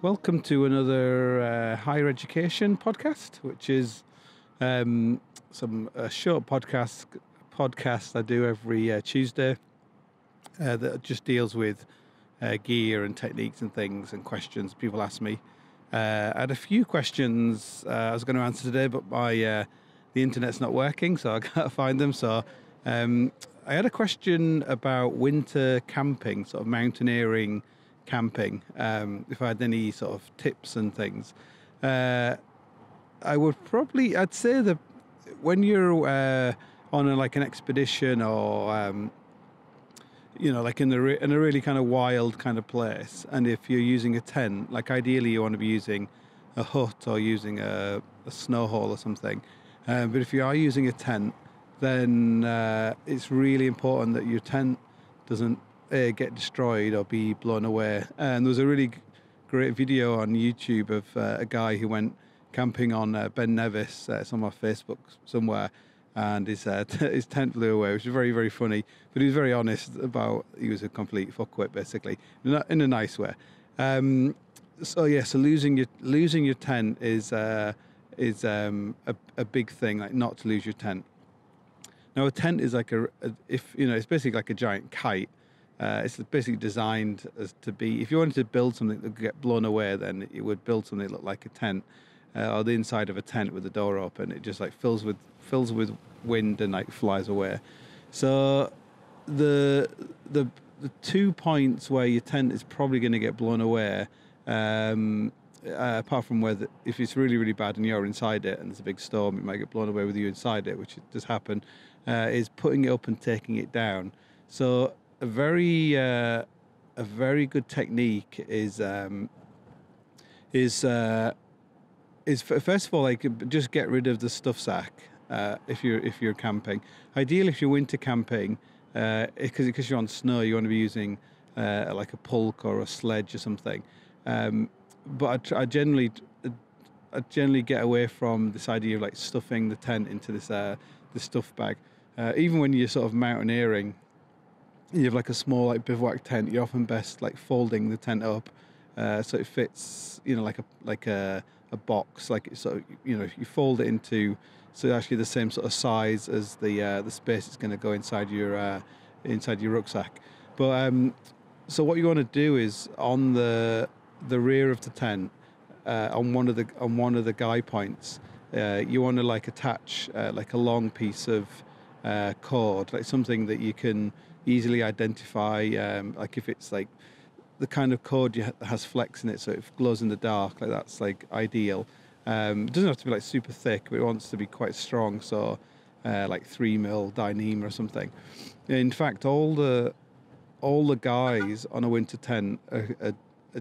welcome to another higher education podcast, which is some short podcast I do every Tuesday that just deals with gear and techniques and things and questions people ask me. I had a few questions I was going to answer today, but the internet's not working, so I can't find them. So I had a question about winter camping, sort of mountaineering camping, if I had any sort of tips and things. I'd say that when you're on an expedition or like in a really kind of wild kind of place, and if you're using a tent, like ideally you want to be using a hut or using a snow hole or something, but if you are using a tent, then it's really important that your tent doesn't get destroyed or be blown away. And there was a really great video on YouTube of a guy who went camping on Ben Nevis. It's on my Facebook somewhere, and his tent blew away, which was very, very funny. But he was very honest about he was a complete fuckwit, basically, in a nice way. So losing your tent is a big thing. Like, not to lose your tent. Now, a tent is like it's basically like a giant kite. It's basically designed as to be, if you wanted to build something that could get blown away, then you would build something that looked like a tent, or the inside of a tent with the door open. It just like fills with wind and like flies away. So the 2 points where your tent is probably going to get blown away, apart from if it's really, really bad and you're inside it and there's a big storm, it might get blown away with you inside it, which does happen, is putting it up and taking it down. So a very good technique is first of all, like, just get rid of the stuff sack if you're camping. Ideally, if you're winter camping, because you're on snow, you want to be using like a pulk or a sledge or something. But I generally get away from this idea of like stuffing the tent into this stuff bag. Even when you're sort of mountaineering, you have like a small like bivouac tent, you're often best like folding the tent up so it fits, like a box, like it's sort of, you fold it into, so actually the same sort of size as the space it's going to go inside your rucksack. But so what you want to do is on the rear of the tent, on one of the guy points, you want to like attach like a long piece of cord, like something that you can easily identify, like if it's like the kind of cord that has flex in it, so it glows in the dark, like that's like ideal. It doesn't have to be like super thick, but it wants to be quite strong, so like 3mm Dyneema or something. In fact, all the guys on a winter tent are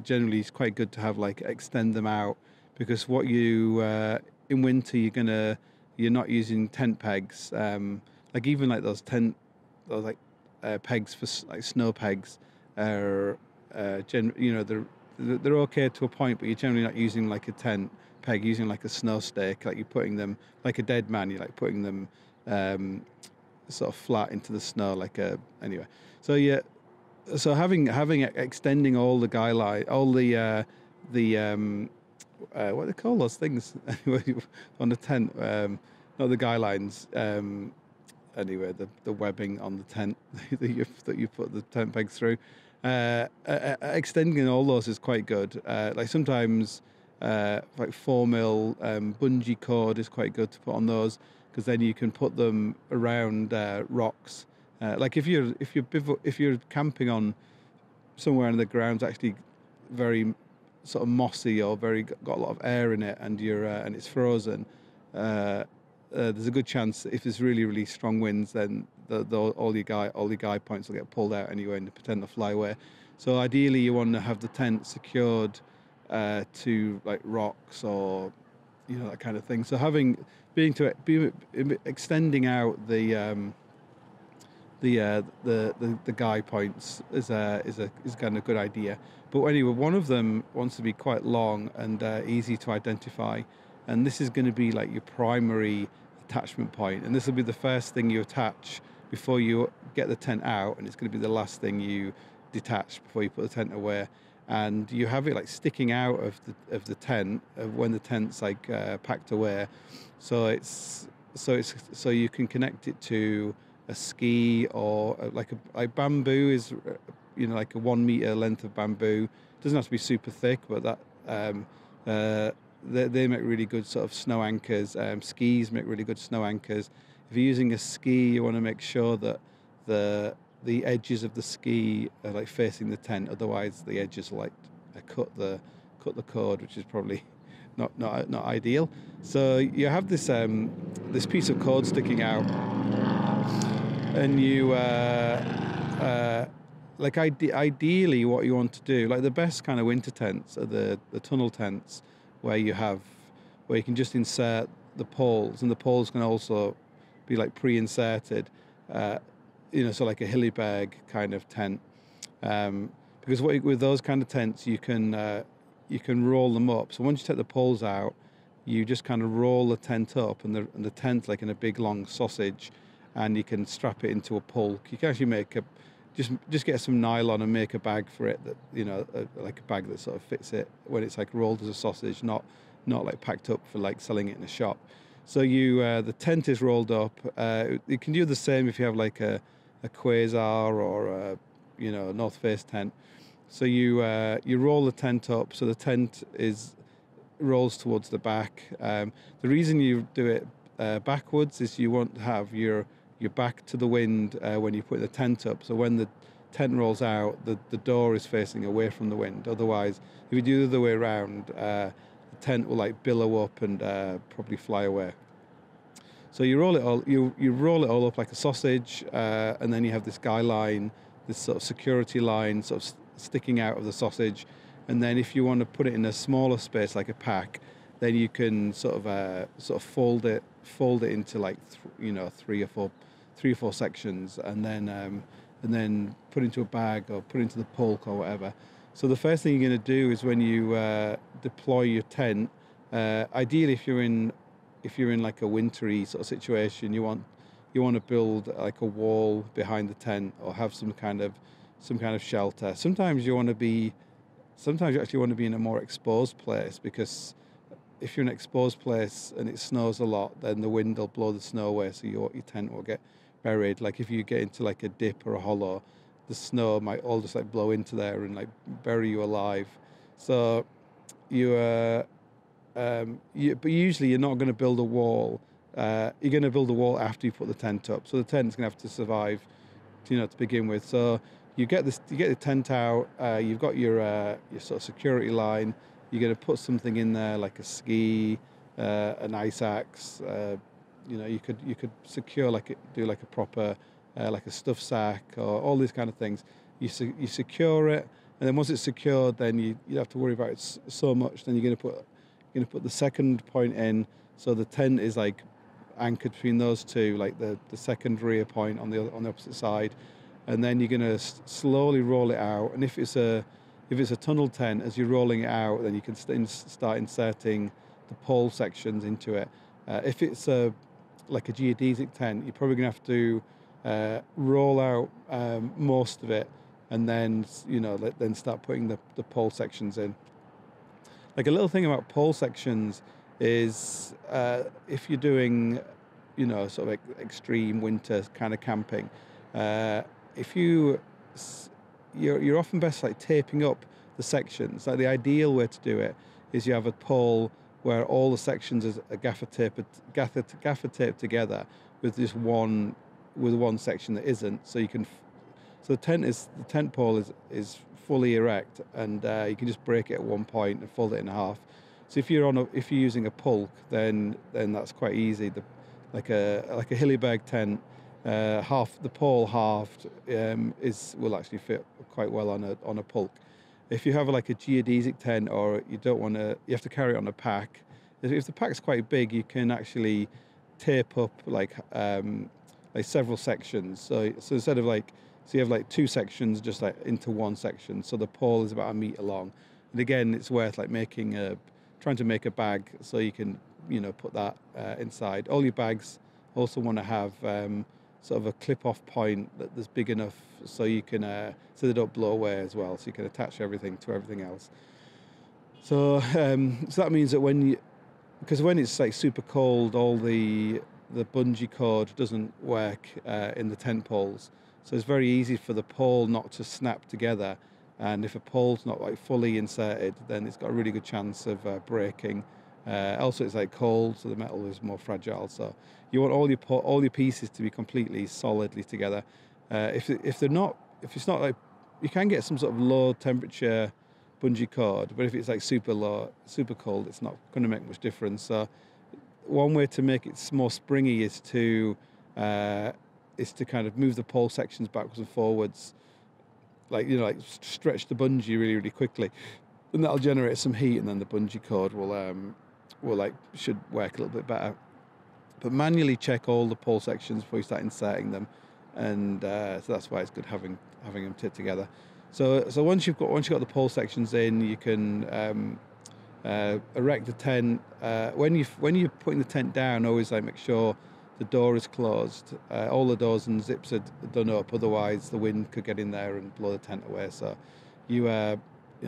generally quite good to have, like, extend them out, because what you in winter you're not using tent pegs, like even like those pegs for like snow pegs are they're okay to a point, but you're generally not using like a tent peg, using like a snow stake, like you're putting them like a dead man, you're like putting them sort of flat into the snow, anyway. So yeah, so having extending all the guylines, all the what do they call those things anyway on the tent, not the guylines, anyway, the webbing on the tent that you put the tent pegs through, extending all those is quite good. Like sometimes like 4mm bungee cord is quite good to put on those, because then you can put them around rocks. Like if you're camping on somewhere in the ground's actually very sort of mossy or got a lot of air in it, and and it's frozen, there's a good chance that if there's really, really strong winds, then all your guy points will get pulled out anyway and pretend to fly away. So ideally you want to have the tent secured to like rocks or that kind of thing. So extending out the guy points is kind of a good idea. But anyway, one of them wants to be quite long and easy to identify, and this is going to be like your primary attachment point, and this will be the first thing you attach before you get the tent out, and it's going to be the last thing you detach before you put the tent away. and you have it like sticking out of the tent when the tent's like packed away. So so you can connect it to a ski, or like bamboo is like a 1 meter length of bamboo. It doesn't have to be super thick, but that they make really good sort of snow anchors. Skis make really good snow anchors. If you're using a ski, you want to make sure that the edges of the ski are like facing the tent. Otherwise, the edges like cut the cord, which is probably not ideal. So you have this this piece of cord sticking out, and you ideally what you want to do, like the best kind of winter tents are the tunnel tents, where you can just insert the poles, and the poles can also be like pre-inserted, so like a hilly bag kind of tent, because with those kind of tents you can roll them up. So once you take the poles out, you just kind of roll the tent up, and the tent like in a big long sausage, and you can strap it into a pulk. You can actually make just get some nylon and make a bag for it that like a bag that sort of fits it when it's like rolled as a sausage, not like packed up for like selling it in a shop. So the tent is rolled up. You can do the same if you have like a quasar or a North Face tent. So you roll the tent up, so the tent rolls towards the back. The reason you do it backwards is you want to have your back to the wind when you put the tent up. So when the tent rolls out, the door is facing away from the wind. Otherwise, if you do the other way around, the tent will like billow up and probably fly away. So you roll it all up like a sausage, and then you have this guy line, this sort of security line, sort of sticking out of the sausage. And then if you want to put it in a smaller space like a pack, then you can sort of fold it into like three or four sections, and then put into a bag or put into the pulk or whatever. So the first thing you're going to do is when you deploy your tent, ideally if you're in like a wintry sort of situation, you want to build like a wall behind the tent, or have some kind of shelter. Sometimes you actually want to be in a more exposed place, because if you're in an exposed place and it snows a lot, then the wind will blow the snow away, so your tent will get buried. Like if you get into like a dip or a hollow, the snow might all just like blow into there and like bury you alive. So but usually you're not going to build a wall. You're going to build a wall after you put the tent up. So the tent's going to have to survive, to begin with. So you get the tent out. You've got your sort of security line. You're going to put something in there like a ski, an ice axe. You could secure do like a proper like a stuff sack, or all these kind of things. You secure it, and then once it's secured, then you have to worry about it so much. Then you're going to put the second point in, so the tent is like anchored between those two, like the second rear point on the opposite side, and then you're going to slowly roll it out. And if it's a tunnel tent, as you're rolling it out, then you can start inserting the pole sections into it. If it's like a geodesic tent, you're probably going to have to roll out most of it, and then then start putting the pole sections in. Like a little thing about pole sections is if you're doing sort of like extreme winter kind of camping, if you're often best like taping up the sections. Like the ideal way to do it is you have a pole where all the sections are gaffer taped together with just one section that isn't. So the tent pole is fully erect, and you can just break it at one point and fold it in half. So if you're using a pulk, then that's quite easy. Like a hilly bag tent, half the pole halved will actually fit quite well on a pulk. If you have like a geodesic tent, or you have to carry it on a pack. If the pack's quite big, you can actually tape up like several sections. So instead of so you have like two sections just like into one section. So the pole is about 1 meter long. And again, it's worth like trying to make a bag so you can put that inside. All your bags also want to have sort of a clip-off point that's big enough so you can so they don't blow away as well. So you can attach everything to everything else. So so that means that because when it's like super cold, all the bungee cord doesn't work in the tent poles. So it's very easy for the pole not to snap together. And if a pole's not like fully inserted, then it's got a really good chance of breaking. Also, it's like cold, so the metal is more fragile. So you want all your pieces to be completely solidly together. If it's not like, you can get some sort of low temperature bungee cord, but if it's like super low, super cold, it's not going to make much difference. So one way to make it more springy is to kind of move the pole sections backwards and forwards, like stretch the bungee really, really quickly, and that'll generate some heat, and then the bungee cord should work a little bit better. But manually check all the pole sections before you start inserting them, and so that's why it's good having them fit together. So once you've got the pole sections in, you can erect the tent. When you're putting the tent down, always make sure the door is closed. All the doors and zips are done up, otherwise the wind could get in there and blow the tent away. So you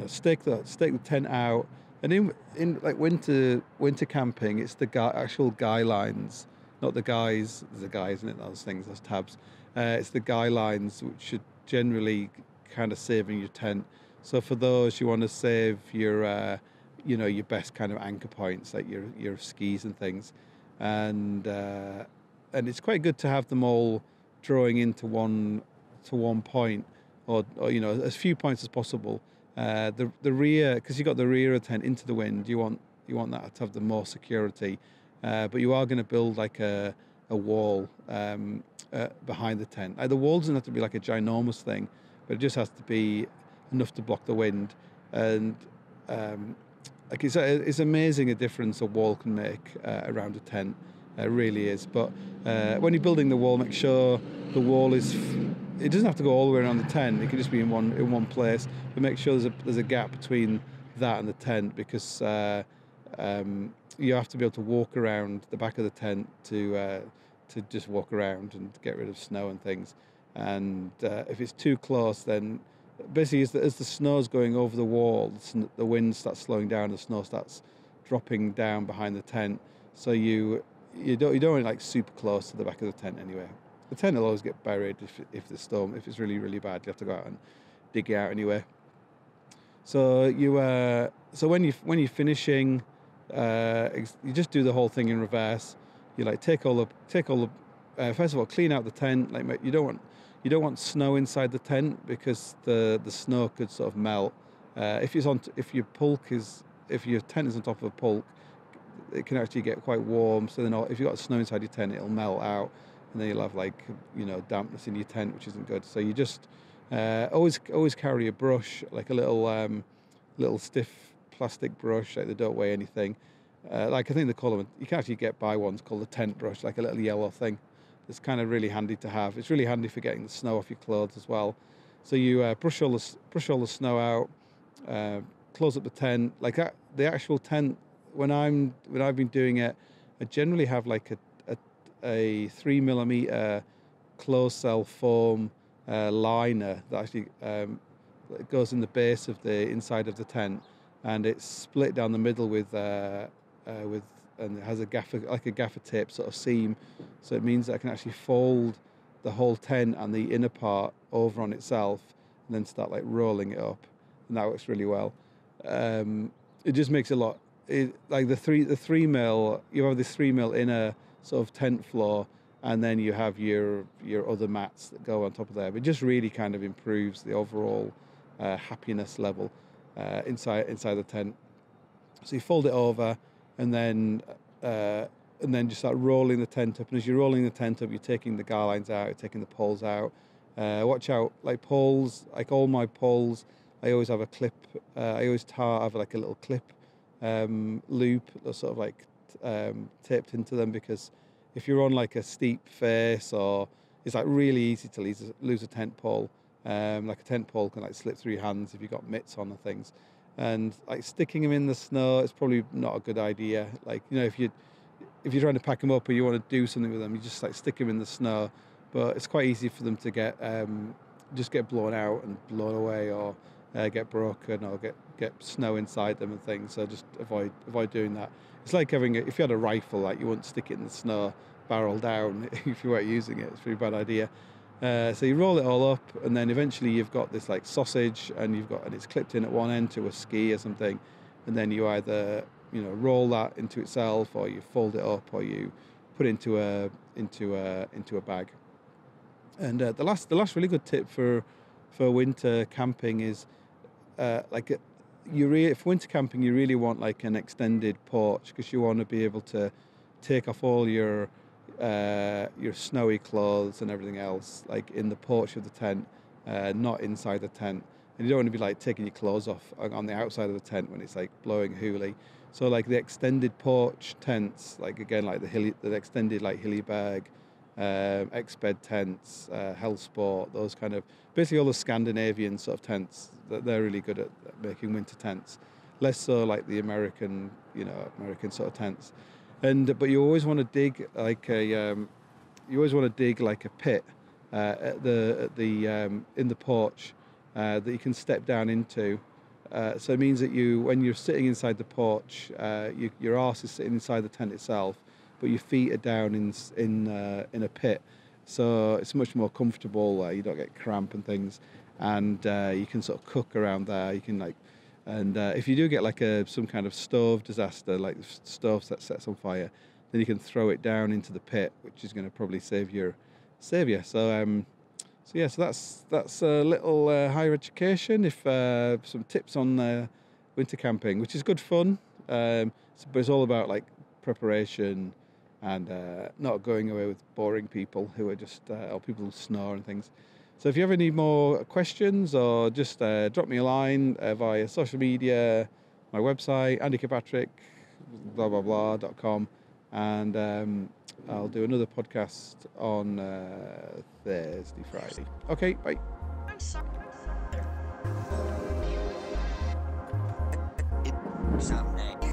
stake the tent out, and in like winter camping, it's the actual guylines, not the guys. There's a guy, isn't it? Those things, those tabs. It's the guylines which should generally kind of saving your tent. So for those, you want to save your your best kind of anchor points, like your skis and things, and it's quite good to have them all drawing into one point, or as few points as possible. The rear, because you got the rear of the tent into the wind, you want that to have the more security, but you are going to build like a wall behind the tent. The wall doesn't have to be like a ginormous thing, but it just has to be enough to block the wind. And it's amazing a difference a wall can make around a tent. It really is. But when you're building the wall, make sure the wall it doesn't have to go all the way around the tent. It can just be in one place. But make sure there's a gap between that and the tent, because you have to be able to walk around the back of the tent to just walk around and get rid of snow and things. And if it's too close, then basically as the snow's going over the wall, the wind starts slowing down, the snow starts dropping down behind the tent. So you don't want it like super close to the back of the tent anyway. The tent will always get buried if it's really, really bad. You have to go out and dig it out anyway. So when you're finishing, you just do the whole thing in reverse. You take all the first of all, clean out the tent. Like, you don't want snow inside the tent, because the snow could sort of melt. If your tent is on top of a pulk, it can actually get quite warm. So then if you've got snow inside your tent, it'll melt out, and then you'll have dampness in your tent, which isn't good. So you just always carry a brush, like a little stiff plastic brush, like they don't weigh anything. I think they call them, you can actually get buy ones called a tent brush, like a little yellow thing. It's kind of really handy to have. It's really handy for getting the snow off your clothes as well. So you brush all the snow out, close up the tent. Like that, the actual tent. When I've been doing it, I generally have like a 3mm closed cell foam liner that actually goes in the base of the inside of the tent, and it's split down the middle with and it has a gaffer tape sort of seam, so it means that I can actually fold the whole tent and the inner part over on itself, and then start like rolling it up, and that works really well. It just makes a lot. Like the 3mm, you have this 3mm inner sort of tent floor, and then you have your other mats that go on top of there. But it just really kind of improves the overall happiness level inside the tent. So you fold it over, and then just start rolling the tent up. And as you're rolling the tent up, you're taking the guylines out, you're taking the poles out. Watch out, like poles, like all my poles, I always have a clip. I always have like a little clip loop that's sort of like taped into them, because if you're on like a steep face, or it's like really easy to lose a tent pole. Like a tent pole can like slip through your hands if you've got mitts on and things. And like sticking them in the snow is probably not a good idea. Like, if you're trying to pack them up or you want to do something with them, you just like stick them in the snow. but it's quite easy for them to get just get blown out and blown away, or get broken, or get snow inside them and things. So just avoid doing that. It's like having if you had a rifle, like you wouldn't stick it in the snow barrel down if you weren't using it. It's a pretty bad idea. So you roll it all up, and then eventually you've got this like sausage, and it's clipped in at one end to a ski or something, and then you either roll that into itself, or you fold it up, or you put it into a bag. And the last really good tip for winter camping is if winter camping you really want like an extended porch, because you want to be able to take off all your snowy clothes and everything else like in the porch of the tent, not inside the tent. And you don't want to be like taking your clothes off on the outside of the tent when it's like blowing hooly. So like the extended porch tents, like again like the extended like hilly bag, Exped tents, Hellsport, those kind of basically all the Scandinavian sort of tents. They're really good at making winter tents. Less so like the American sort of tents. But you always want to dig like a pit in the porch that you can step down into. So it means that when you're sitting inside the porch, your arse is sitting inside the tent itself, but your feet are down in a pit. So it's much more comfortable. You don't get cramp and things, and you can sort of cook around there. You can if you do get like some kind of stove disaster, like the stove that sets on fire, then you can throw it down into the pit, which is going to probably save you. So that's a little higher education. If some tips on winter camping, which is good fun, but it's all about like preparation and not going away with boring people who are just or people who snore and things. So if you have any more questions, or just drop me a line via social media, my website, Andy Kirkpatrick, blah.com, and I'll do another podcast on Thursday, Friday. Okay, bye. I'm sorry. Someday.